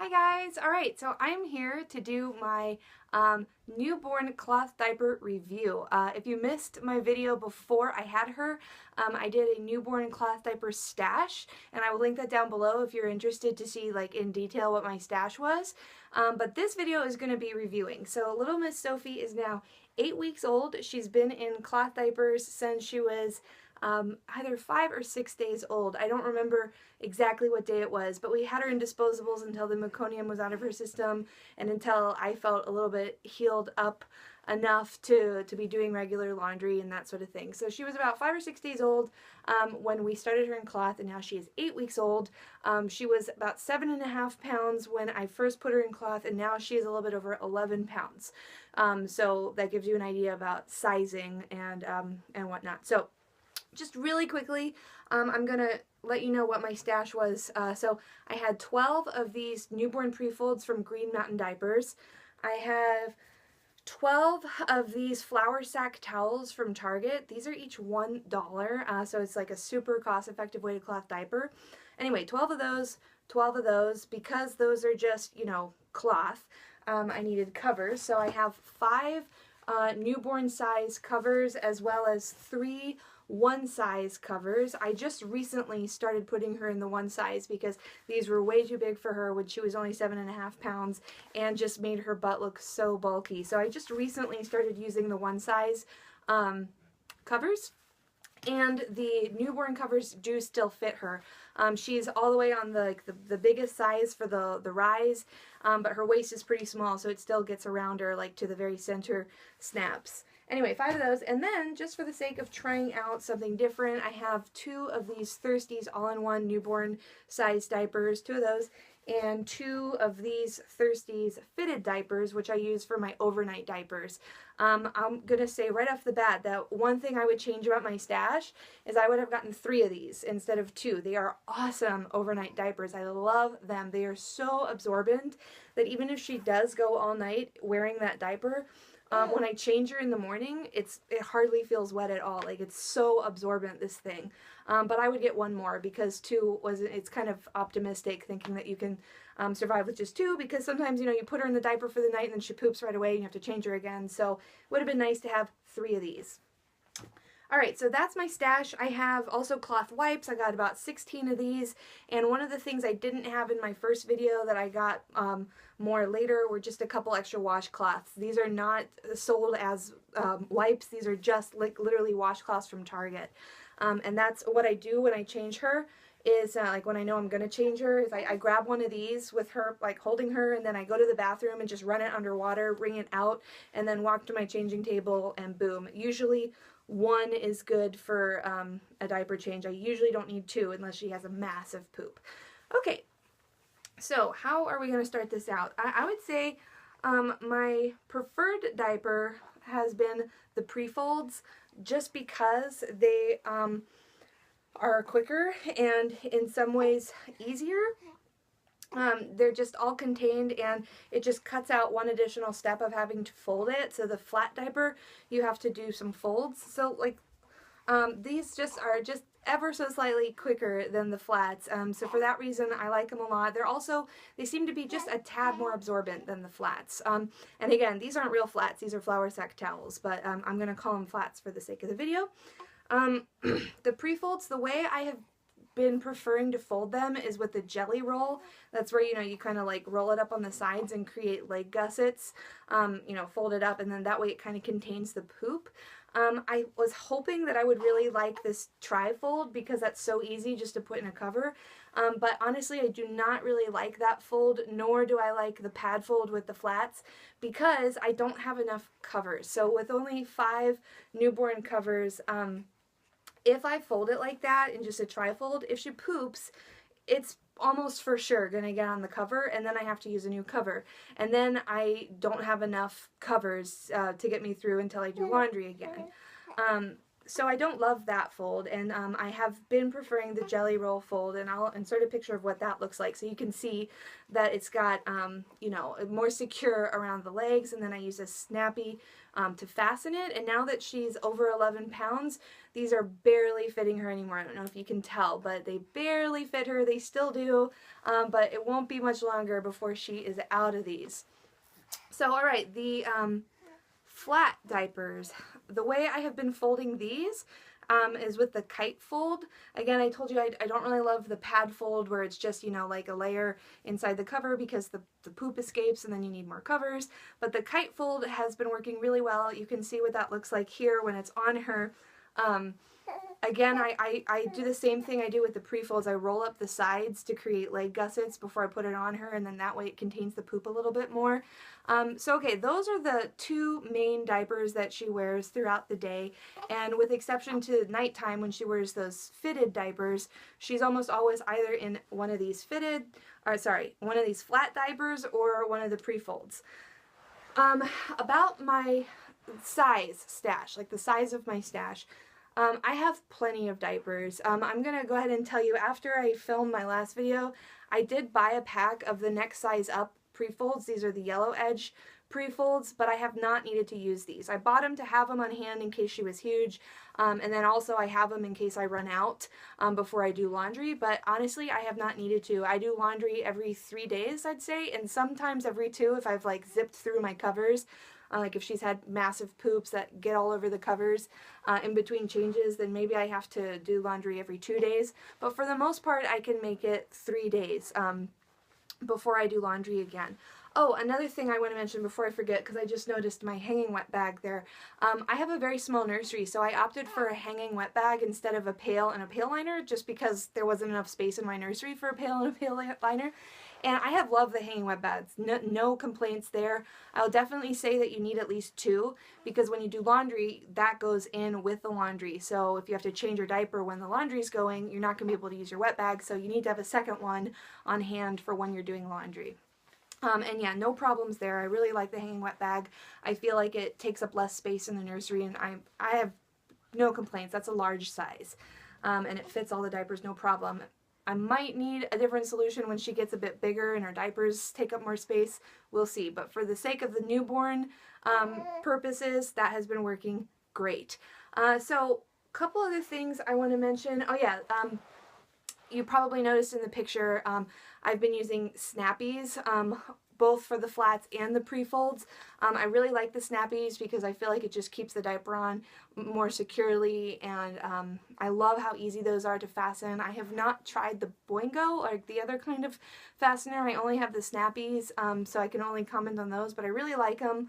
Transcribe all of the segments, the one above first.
Hi guys! Alright, so I'm here to do my newborn cloth diaper review. If you missed my video before I had her, I did a newborn cloth diaper stash, and I will link that down below if you're interested to see like in detail what my stash was. But this video is going to be reviewing. So little Miss Sophie is now 8 weeks old. She's been in cloth diapers since she was either 5 or 6 days old. I don't remember exactly what day it was, but we had her in disposables until the meconium was out of her system and until I felt a little bit healed up enough to be doing regular laundry and that sort of thing. So she was about 5 or 6 days old when we started her in cloth, and now she is 8 weeks old. She was about 7.5 pounds when I first put her in cloth, and now she is a little bit over 11 pounds. So that gives you an idea about sizing and whatnot. So just really quickly, I'm going to let you know what my stash was. So I had 12 of these newborn Prefolds from Green Mountain Diapers. I have 12 of these flour sack towels from Target. These are each $1, so it's like a super cost-effective way to cloth diaper. Anyway, 12 of those, 12 of those. Because those are just, you know, cloth, I needed covers. So I have 5 newborn size covers as well as 3 one size covers. I just recently started putting her in the one size because these were way too big for her when she was only 7.5 pounds and just made her butt look so bulky. So I just recently started using the one size covers. And the newborn covers do still fit her. She's all the way on the biggest size for the rise, but her waist is pretty small, so it still gets around her like to the very center snaps. Anyway, 5 of those, and then just for the sake of trying out something different, I have 2 of these Thirsties all-in-one newborn size diapers, 2 of those, and 2 of these Thirsties fitted diapers, which I use for my overnight diapers. I'm gonna say right off the bat that one thing I would change about my stash is I would have gotten 3 of these instead of 2. They are awesome overnight diapers. I love them. They are so absorbent that even if she does go all night wearing that diaper, when I change her in the morning, it hardly feels wet at all. Like, it's so absorbent, this thing. But I would get 1 more because 2 it's kind of optimistic thinking that you can survive with just 2, because sometimes, you know, you put her in the diaper for the night and then she poops right away and you have to change her again. So it would have been nice to have 3 of these. Alright, so that's my stash. I have also cloth wipes. I got about 16 of these, and one of the things I didn't have in my first video that I got more later were just a couple extra washcloths. These are not sold as wipes. These are just like literally washcloths from Target. And that's what I do when I change her, is like when I know I'm going to change her, is I grab one of these with her, like holding her, and then I go to the bathroom and just run it underwater, wring it out, and then walk to my changing table, and boom. Usually 1 is good for a diaper change. I usually don't need 2 unless she has a massive poop. Okay, so how are we going to start this out? I would say my preferred diaper has been the Prefolds, just because they are quicker and in some ways easier. They're just all contained, and it just cuts out one additional step of having to fold it. So the flat diaper, you have to do some folds. So like these are just ever so slightly quicker than the flats. So for that reason, I like them a lot. They seem to be just a tad more absorbent than the flats. And again, these aren't real flats. These are flour sack towels, but I'm going to call them flats for the sake of the video. The Prefolds, the way I have been preferring to fold them is with the jelly roll. That's where, you know, you kind of like roll it up on the sides and create leg gussets, you know, fold it up, and then that way it kind of contains the poop. I was hoping that I would really like this tri-fold because that's so easy just to put in a cover, but honestly I do not really like that fold, nor do I like the pad fold with the flats, because I don't have enough covers. So with only 5 newborn covers, if I fold it like that in just a tri-fold, if she poops, it's almost for sure going to get on the cover, and then I have to use a new cover. And then I don't have enough covers to get me through until I do laundry again. So I don't love that fold, and I have been preferring the Jelly Roll fold, and I'll insert a picture of what that looks like so you can see that it's got, you know, more secure around the legs, and then I use a snappy to fasten it. And now that she's over 11 pounds, these are barely fitting her anymore. I don't know if you can tell, but they barely fit her. They still do, but it won't be much longer before she is out of these. So, all right, the flat diapers. The way I have been folding these is with the kite fold. Again, I told you I don't really love the pad fold where it's just, you know, like a layer inside the cover because the poop escapes and then you need more covers. But the kite fold has been working really well. You can see what that looks like here when it's on her. Again, I do the same thing I do with the Prefolds. I roll up the sides to create leg gussets before I put it on her, and then that way it contains the poop a little bit more. So okay, those are the two main diapers that she wears throughout the day, and with exception to nighttime when she wears those fitted diapers, she's almost always either in one of these one of these flat diapers or one of the Prefolds. About my size stash, like the size of my stash, I have plenty of diapers. I'm going to go ahead and tell you, after I filmed my last video, I did buy a pack of the next size up Prefolds. These are the yellow edge Prefolds, but I have not needed to use these. I bought them to have them on hand in case she was huge, and then also I have them in case I run out before I do laundry, but honestly, I have not needed to. I do laundry every 3 days, I'd say, and sometimes every 2 if I've like zipped through my covers. Like if she's had massive poops that get all over the covers in between changes, then maybe I have to do laundry every 2 days. But for the most part, I can make it 3 days before I do laundry again. Oh, another thing I want to mention before I forget, because I just noticed my hanging wet bag there. I have a very small nursery, so I opted for a hanging wet bag instead of a pail and a pail liner, just because there wasn't enough space in my nursery for a pail and a pail liner. And I have loved the hanging wet bags. No complaints there. I'll definitely say that you need at least 2, because when you do laundry, that goes in with the laundry. So if you have to change your diaper when the laundry's going, you're not going to be able to use your wet bag, so you need to have a second one on hand for when you're doing laundry. And yeah, no problems there. I really like the hanging wet bag. I feel like it takes up less space in the nursery, and I have no complaints. That's a large size. And it fits all the diapers, no problem. I might need a different solution when she gets a bit bigger and her diapers take up more space. We'll see. But for the sake of the newborn purposes, that has been working great. So a couple other things I want to mention. Oh yeah, you probably noticed in the picture I've been using snappies, both for the flats and the Prefolds. I really like the snappies because I feel like it just keeps the diaper on more securely, and I love how easy those are to fasten. I have not tried the Boingo, or the other kind of fastener. I only have the snappies, so I can only comment on those, but I really like them.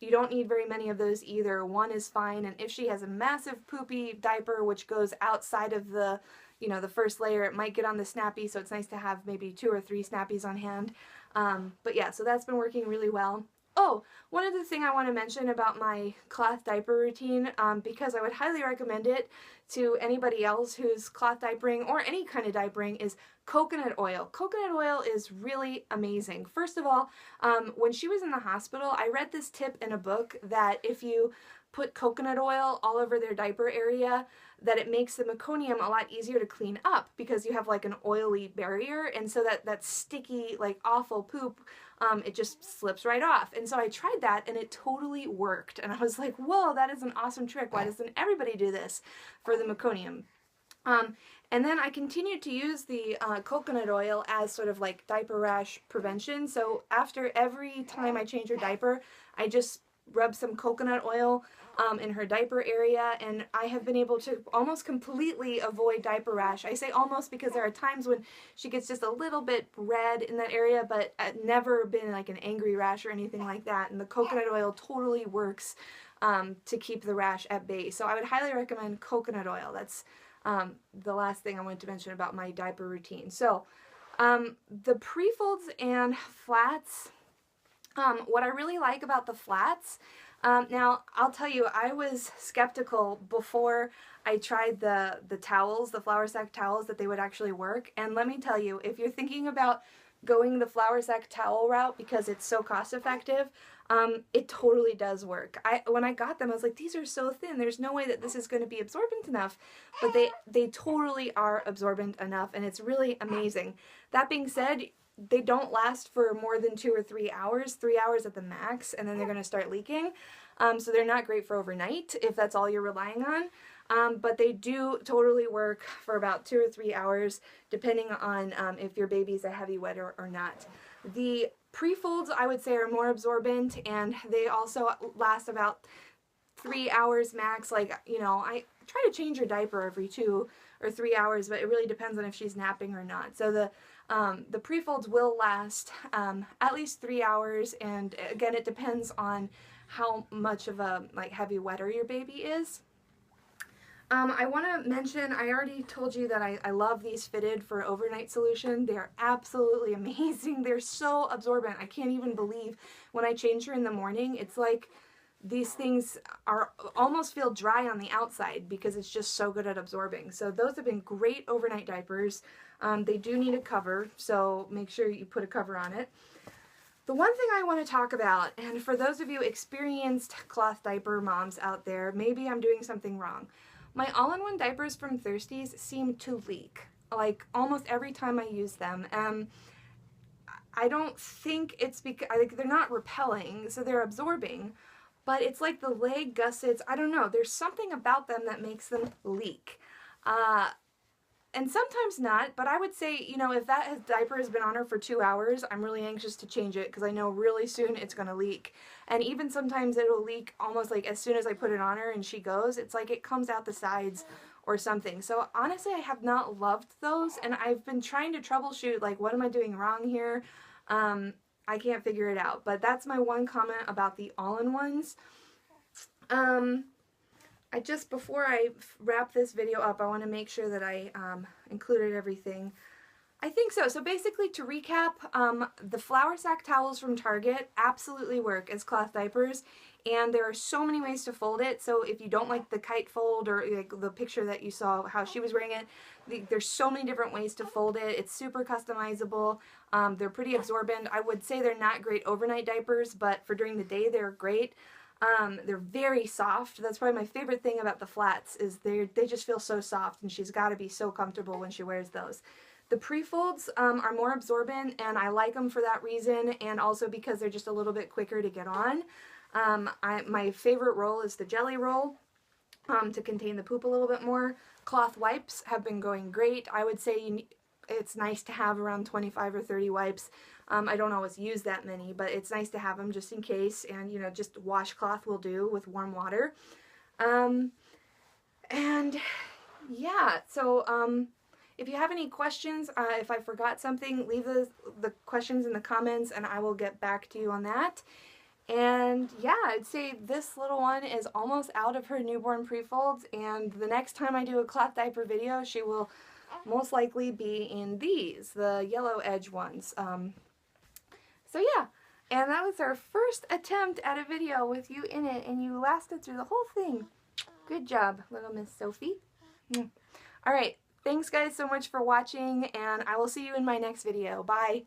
You don't need very many of those either. One is fine, and if she has a massive poopy diaper which goes outside of the, you know, the first layer, it might get on the snappy, so it's nice to have maybe 2 or 3 snappies on hand. But yeah, so that's been working really well. Oh, one other thing I want to mention about my cloth diaper routine, because I would highly recommend it to anybody else who's cloth diapering or any kind of diapering, is coconut oil. Coconut oil is really amazing. First of all, when she was in the hospital, I read this tip in a book that if you put coconut oil all over their diaper area, that it makes the meconium a lot easier to clean up because you have like an oily barrier, and so that sticky, like awful poop, it just slips right off. And so I tried that and it totally worked, and I was like, whoa, that is an awesome trick. Why doesn't everybody do this for the meconium? And then I continued to use the coconut oil as sort of like diaper rash prevention. So after every time I change her diaper, I just rub some coconut oil in her diaper area, and I have been able to almost completely avoid diaper rash. I say almost because there are times when she gets just a little bit red in that area, but never been like an angry rash or anything like that, and the coconut oil totally works to keep the rash at bay. So I would highly recommend coconut oil. That's the last thing I wanted to mention about my diaper routine. So the Prefolds and flats, what I really like about the flats, now I'll tell you, I was skeptical before I tried the towels, the flour sack towels, that they would actually work. And let me tell you, if you're thinking about going the flour sack towel route because it's so cost effective, it totally does work. When I got them, I was like, these are so thin. There's no way that this is going to be absorbent enough. But they totally are absorbent enough, and it's really amazing. That being said, they don't last for more than 2 or 3 hours, 3 hours at the max, and then they're going to start leaking. So they're not great for overnight if that's all you're relying on. But they do totally work for about 2 or 3 hours, depending on if your baby's a heavy wetter or not. The Prefolds, I would say, are more absorbent, and they also last about 3 hours max. Like, you know, I try to change her diaper every 2 or 3 hours, but it really depends on if she's napping or not. So the Prefolds will last at least 3 hours, and again, it depends on how much of a heavy wetter your baby is. I want to mention, I already told you that I love these fitted for overnight solution. They're absolutely amazing. They're so absorbent. I can't even believe when I change her in the morning, it's like these things almost feel dry on the outside because it's just so good at absorbing. So those have been great overnight diapers. They do need a cover, so make sure you put a cover on it. The one thing I want to talk about, and for those of you experienced cloth diaper moms out there, maybe I'm doing something wrong. My all-in-one diapers from Thirsties seem to leak, like almost every time I use them. I don't think it's because, they're not repelling, so they're absorbing, but it's like the leg gussets, I don't know, there's something about them that makes them leak. And sometimes not, but I would say, you know, if that diaper has been on her for 2 hours, I'm really anxious to change it because I know really soon it's going to leak. And even sometimes it'll leak almost like as soon as I put it on her and she goes, it's like it comes out the sides or something. So honestly, I have not loved those, and I've been trying to troubleshoot, like, what am I doing wrong here? I can't figure it out, but that's my one comment about the all-in-ones. Before I wrap this video up, I want to make sure that I included everything. I think so. So basically, to recap, the flour sack towels from Target absolutely work as cloth diapers, and there are so many ways to fold it. So if you don't like the kite fold, or like the picture that you saw how she was wearing it, there's so many different ways to fold it. It's super customizable. They're pretty absorbent. I would say they're not great overnight diapers, but for during the day, they're great. They're very soft. That's probably my favorite thing about the flats, is they just feel so soft, and she's got to be so comfortable when she wears those. The Prefolds are more absorbent, and I like them for that reason, and also because they're just a little bit quicker to get on. My favorite roll is the jelly roll, to contain the poop a little bit more. Cloth wipes have been going great. I would say it's nice to have around 25 or 30 wipes. I don't always use that many, but it's nice to have them just in case, and, you know, just washcloth will do with warm water. And yeah, so if you have any questions, if I forgot something, leave the questions in the comments and I will get back to you on that. And yeah, I'd say this little one is almost out of her newborn Prefolds, and the next time I do a cloth diaper video, she will most likely be in these, the yellow edge ones. So yeah, and that was our first attempt at a video with you in it, and you lasted through the whole thing. Good job, little Miss Sophie. Alright, thanks guys so much for watching, and I will see you in my next video. Bye!